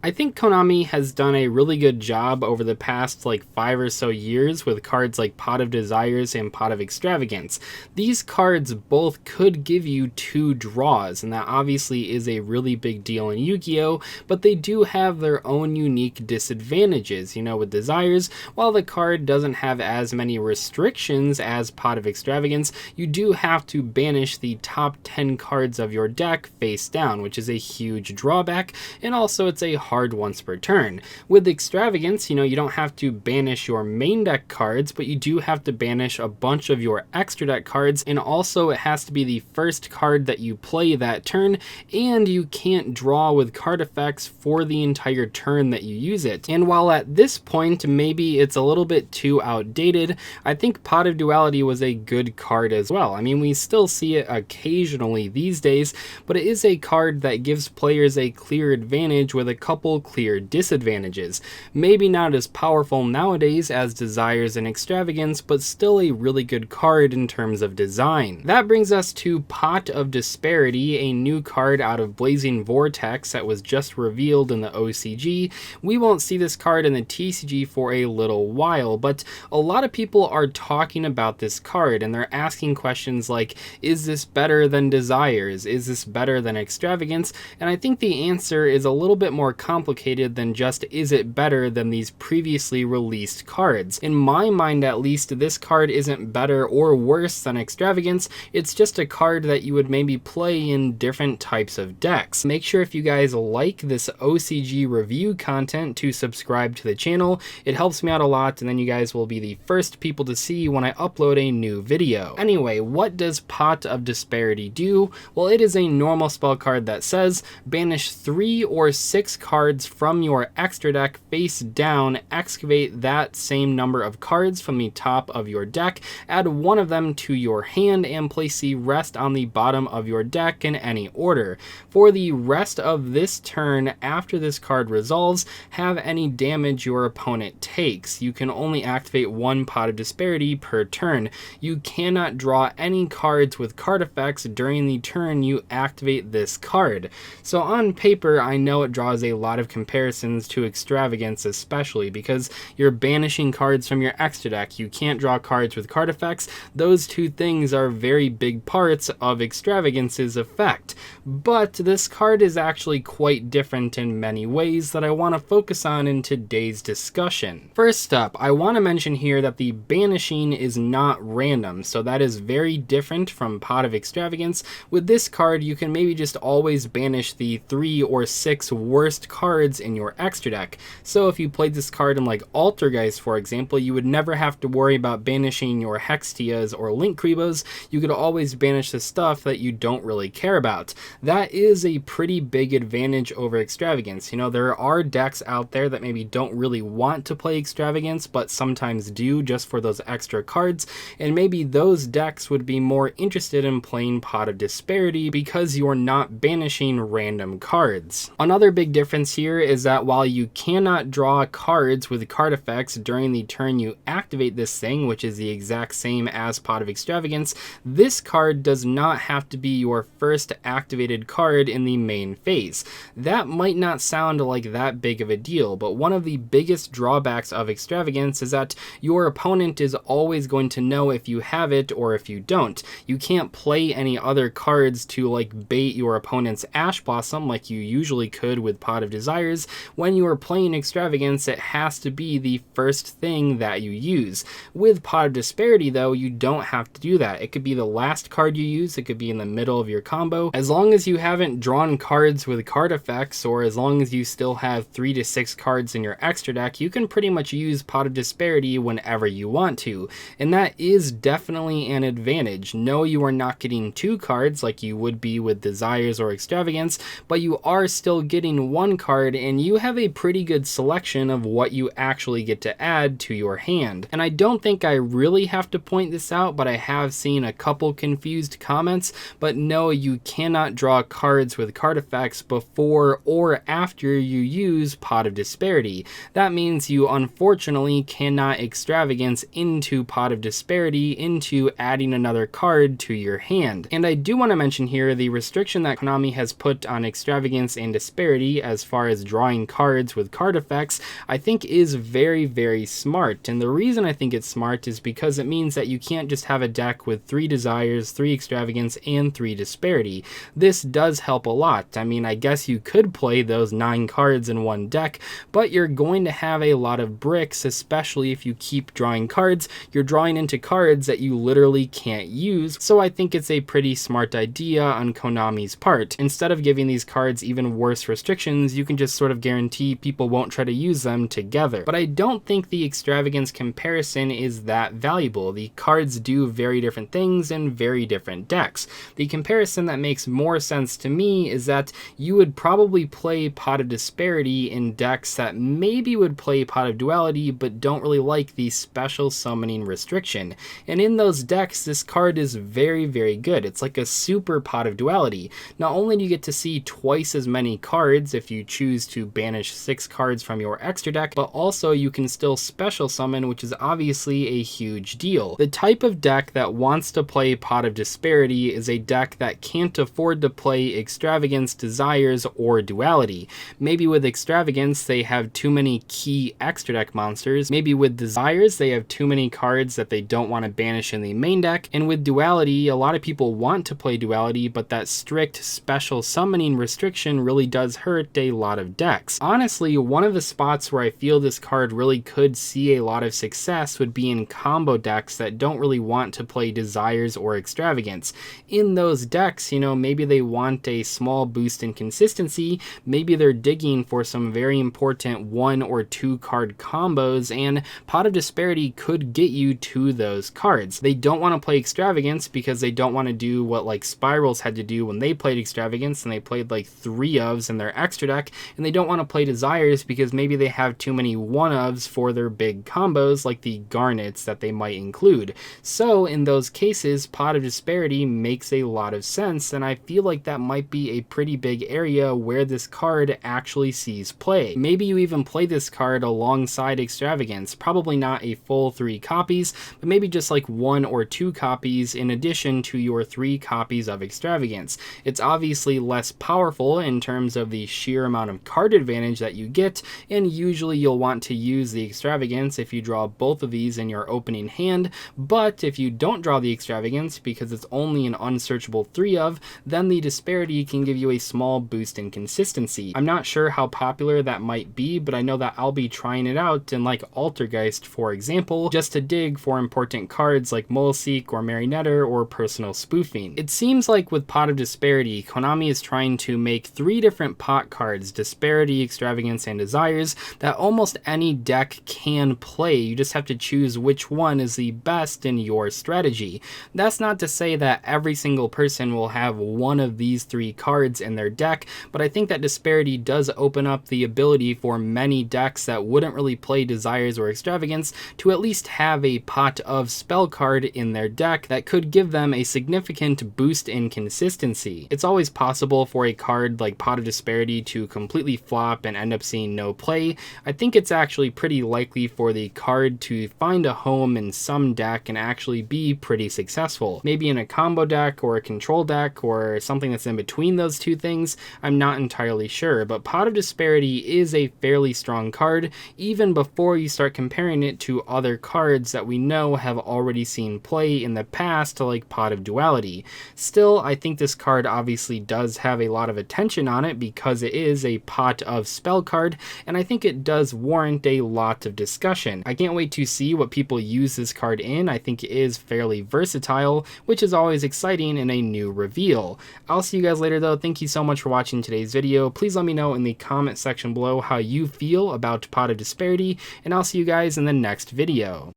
I think Konami has done a really good job over the past like 5 or so years with cards like Pot of Desires and Pot of Extravagance. These cards both could give you 2 draws, and that obviously is a really big deal in Yu-Gi-Oh, but they do have their own unique disadvantages. You know, with Desires, while the card doesn't have as many restrictions as Pot of Extravagance, you do have to banish the top 10 cards of your deck face down, which is a huge drawback, and also it's a hard once per turn. With Extravagance, you know, you don't have to banish your main deck cards, but you do have to banish a bunch of your extra deck cards, and also it has to be the first card that you play that turn, and you can't draw with card effects for the entire turn that you use it. And while at this point maybe it's a little bit too outdated, I think Pot of Duality was a good card as well. I mean, we still see it occasionally these days, but it is a card that gives players a clear advantage with a couple clear disadvantages. Maybe not as powerful nowadays as Desires and Extravagance, but still a really good card in terms of design. That brings us to Pot of Disparity, a new card out of Blazing Vortex that was just revealed in the OCG. We won't see this card in the TCG for a little while, but a lot of people are talking about this card and they're asking questions like, is this better than Desires? Is this better than Extravagance? And I think the answer is a little bit more complicated than just, is it better than these previously released cards? In my mind at least, this card isn't better or worse than Extravagance, it's just a card that you would maybe play in different types of decks. Make sure if you guys like this OCG review content to subscribe to the channel. It helps me out a lot, and then you guys will be the first people to see when I upload a new video. Anyway, what does Pot of Disparity do? Well, it is a normal spell card that says banish 3 or 6 cards from your extra deck face down, excavate that same number of cards from the top of your deck, add one of them to your hand, and place the rest on the bottom of your deck in any order. For the rest of this turn, after this card resolves, have any damage your opponent takes. You can only activate 1 Pot of Disparity per turn. You cannot draw any cards with card effects during the turn you activate this card. So on paper, I know it draws a lot of comparisons to Extravagance, especially because you're banishing cards from your extra deck. You can't draw cards with card effects. Those two things are very big parts of Extravagance's effect. But this card is actually quite different in many ways that I want to focus on in today's discussion. First up, I want to mention here that the banishing is not random, so that is very different from Pot of Extravagance. With this card, you can maybe just always banish the 3 or 6 worst cards in your extra deck. So if you played this card in like Altergeist, for example, you would never have to worry about banishing your Hextias or Linkkribos. You could always banish the stuff that you don't really care about. That is a pretty big advantage over Extravagance. You know, there are decks out there that maybe don't really want to play Extravagance, but sometimes do just for those extra cards, and maybe those decks would be more interested in playing Pot of Disparity because you're not banishing random cards. Another big difference here is that while you cannot draw cards with card effects during the turn you activate this thing, which is the exact same as Pot of Extravagance, this card does not have to be your first activated card in the main phase. That might not sound like that big of a deal, but one of the biggest drawbacks of Extravagance is that your opponent is always going to know if you have it or if you don't. You can't play any other cards to like bait your opponent's Ash Blossom like you usually could with Pot of Desires. When you are playing Extravagance, it has to be the first thing that you use. With Pot of Disparity though, you don't have to do that. It could be the last card you use, it could be in the middle of your combo. As long as you haven't drawn cards with card effects, or as long as you still have 3 to 6 cards in your extra deck, you can pretty much use Pot of Disparity whenever you want to. And that is definitely an advantage. No, you are not getting 2 cards like you would be with Desires or Extravagance, but you are still getting 1 card, and you have a pretty good selection of what you actually get to add to your hand. And I don't think I really have to point this out, but I have seen a couple confused comments, but no, you cannot draw draw cards with card effects before or after you use Pot of Disparity. That means you unfortunately cannot extravagance into Pot of Disparity into adding another card to your hand. And I do want to mention here the restriction that Konami has put on extravagance and disparity as far as drawing cards with card effects, I think is very, very smart. And the reason I think it's smart is because it means that you can't just have a deck with 3 desires, 3 extravagance, and 3 disparity. This does help a lot. I mean, I guess you could play those 9 cards in one deck, but you're going to have a lot of bricks, especially if you keep drawing cards. You're drawing into cards that you literally can't use, so I think it's a pretty smart idea on Konami's part. Instead of giving these cards even worse restrictions, you can just sort of guarantee people won't try to use them together. But I don't think the extravagance comparison is that valuable. The cards do very different things in very different decks. The comparison that makes more sense to me is that you would probably play Pot of Disparity in decks that maybe would play Pot of Duality but don't really like the special summoning restriction. And in those decks, this card is very, very good. It's like a super Pot of Duality. Not only do you get to see twice as many cards if you choose to banish 6 cards from your extra deck, but also you can still special summon, which is obviously a huge deal. The type of deck that wants to play Pot of Disparity is a deck that can't afford to play Extravagance, Desires, or Duality. Maybe with Extravagance they have too many key extra deck monsters, maybe with Desires they have too many cards that they don't want to banish in the main deck, and with Duality a lot of people want to play Duality, but that strict special summoning restriction really does hurt a lot of decks. Honestly, one of the spots where I feel this card really could see a lot of success would be in combo decks that don't really want to play Desires or Extravagance. In those decks, you know, maybe they want a small boost in consistency, maybe they're digging for some very important 1 or 2 card combos, and Pot of Disparity could get you to those cards. They don't want to play Extravagance because they don't want to do what like Spirals had to do when they played Extravagance and they played like 3 ofs in their extra deck, and they don't want to play Desires because maybe they have too many 1 ofs for their big combos like the Garnets that they might include. So in those cases, Pot of Disparity makes a lot of sense, and I feel like that might be a pretty big area where this card actually sees play. Maybe you even play this card alongside Extravagance, probably not a full 3 copies, but maybe just like 1 or 2 copies in addition to your 3 copies of Extravagance. It's obviously less powerful in terms of the sheer amount of card advantage that you get, and usually you'll want to use the Extravagance if you draw both of these in your opening hand, but if you don't draw the Extravagance because it's only an unsearchable 3 of, then the Disparity can give you a small boost in consistency. I'm not sure how popular that might be, but I know that I'll be trying it out in like Altergeist, for example, just to dig for important cards like Moleseek or Marionetter or Personal Spoofing. It seems like with Pot of Disparity, Konami is trying to make 3 different pot cards, Disparity, Extravagance, and Desires, that almost any deck can play. You just have to choose which one is the best in your strategy. That's not to say that every single person will have one of these 3 cards in their deck, but I think that Disparity does open up the ability for many decks that wouldn't really play Desires or Extravagance to at least have a pot of spell card in their deck that could give them a significant boost in consistency. It's always possible for a card like Pot of Disparity to completely flop and end up seeing no play. I think it's actually pretty likely for the card to find a home in some deck and actually be pretty successful. Maybe in a combo deck or a control deck or something that's in between those 2 things, I'm not entirely sure, but Pot of Disparity is a fairly strong card even before you start comparing it to other cards that we know have already seen play in the past, like Pot of Duality. Still, I think this card obviously does have a lot of attention on it because it is a pot of spell card, and I think it does warrant a lot of discussion. I can't wait to see what people use this card in. I think it is fairly versatile, which is always exciting in a new reveal. I'll see you guys later though. Thank you so much for watching today's video. Please let me know in the comment section below how you feel about Pot of Disparity, and I'll see you guys in the next video.